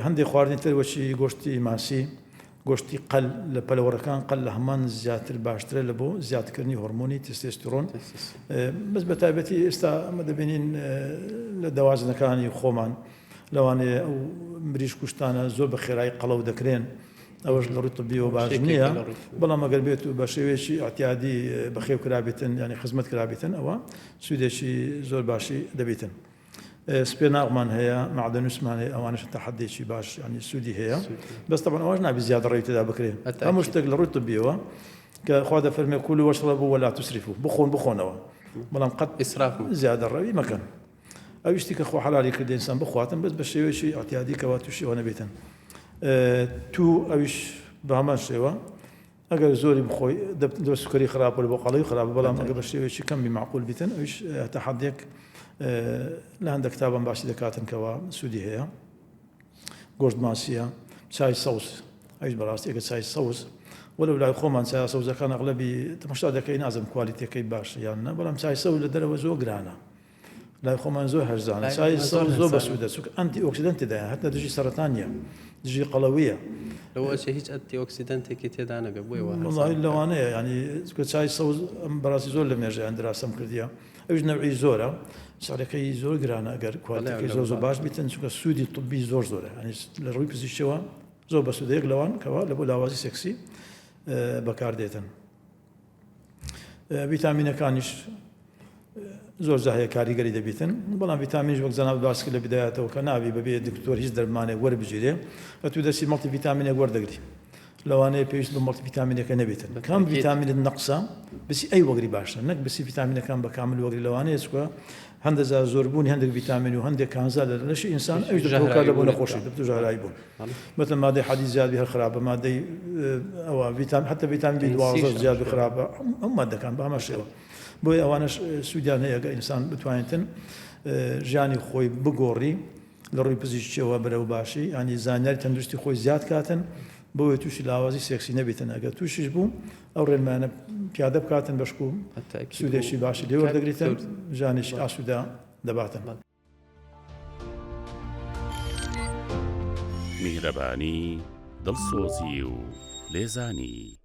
هەندێک خواردنی تر وەچی گۆشتی ماسی گۆشتی قەل لە پەلەوەڕەکان قەل لە هەمان زیاتر باشترە لە بۆ زیادکردنی هۆرمۆنی تستۆستێرۆن بەس بە تایبەتی ئێستا ئەمە دەبینین لە دەوازنەکانی خۆمان لەوانەیە ئەو مریش کوشتانە زۆر بە خێرایی قەڵەو دەکرێن ئەوەش لە ڕووی طبیەوە باش نییە بەڵام ئەگەر بێت و بە شێوەیەکی ئاحتیادی بەخێو کرابێتن ینی خزمەت کرابێتن ئەوە سوودێکی زۆر باشی دەبێتن سپێ ناغمان هەیە معدەنووسمان هەیە ئەوانش تەحەدێکی باش ینی سوودی هەیە بەس طبعاً ئەوەش نابی زیاد ڕێی تێدا بکرێن هەموو شتێک لە ڕووی طبیەوە کە خوا دەفەرمێ کولوا واشربوا ولا تسرفوا بخۆنەوە بەڵام قەت ئیسراف زیادە ڕەوی مەکەن ئەویشتی کە خۆ حەلالی کردێ ئینسان بخواتن بەس بە شێوەیەکی ئاحتیادی کەوا تووشی ئەوە نەبێتن تو ئەویش بە هەمان شێوە ئەگەر زۆری بخۆی دە سوکەری خراپە بۆ قەڵەی خراپە بەڵام ئەگەر بە شێوەیەکی کەمی معقول بیتن ئەویش تەحەدێک لە هەندێک کتابم باسی دەکاتن کەوا سوودی هەیە گۆشت ماسیە چای سەوز ئەویش بەڕاستی ئەگەر چای سەوز وەلو لای خۆمان چای سەوزەکان ئەغلەبی تەماشا دەکەی نازم کوالیتیەکەی باش یان نە بەڵام چای سەوز لە دەرەوە زۆر گرانە لای خۆمان زۆر هەرزانە چای سەوز زۆر بە سوودە چونکە ئەنتی ئۆکسیدەنت تێدایە هەتا دژی سەرەتانیە دژی قەڵەویە لەوەش هیچ ئەنتی ئۆکسیدەنتێکی تێدا نەبێ بۆی وڵاهی لەوانەیە ینی چای سەوز بەڕاستی زۆر لە مێژەیان دراسەم کردیە ئەوش نەوعی زۆرە سەرەکەی زۆر گرانە ئەگەر کوالیتیەکەی زۆر باش بیتن چونکە سوودی طبی زۆر زۆرە ینی لە ڕووی پزیشکیەوە زۆر بە سوودەیەک لەوان کەوا لە بۆ لاوازی سێکسی بەکاردێتن ڤیتامینەکانیش زۆر زاهەیە کاریگەری دەبێتن بەڵام ڤیتامینش وەک جەناب باس کرد لە بدایەتەوە کە ناوی بەبێ دکتۆر هیچ دەرمانێک وەربگیرێ بە تو دەستی مەڵتی ڤیتامینێک وەردەگری لەوانەیە پێویست بە مەڵتی ڤیتامینەکە نەبێتن کام ڤیتامینت نەقسە بسی ئەی وەگری باشە نەک بسی ڤیتامینەکان بە کامل وەگری لەوانەیە چکە هەندێک زۆربوونی هەندێک ڤیتامین و هەندێک کانزا لە لەشی ئینسان ئەوش دەکات لە بۆ نەخۆشی دەبتو ژەهرایی بوون مثل مادەی حەدید زیاد هەر خراپە مادەی ئەوە حتى ڤیتامین بی12 زیاد خراپە ئەم مادەکان بە هەمە شێوە بۆی ئەوانش سوودیان هەیە ئەگەر ئینسان بتوانێتن ژیانی خۆی بگۆڕی لە ڕووی پزیشکیەوە بەرەو باشی ینی زانیاری تەندروستی خۆی زیاد کاتن بۆیە تووشی لاوازی سێکسی نەبێتن ئەگەر تووشیش بوو ئەو ڕێنمانە پیادە بکاتن بەشکو سوودێکی باشی لێ وەردەگریتن ژیانێکی ئاسوودا دەباتن میهرەبانی دڵسۆزی و لێزانی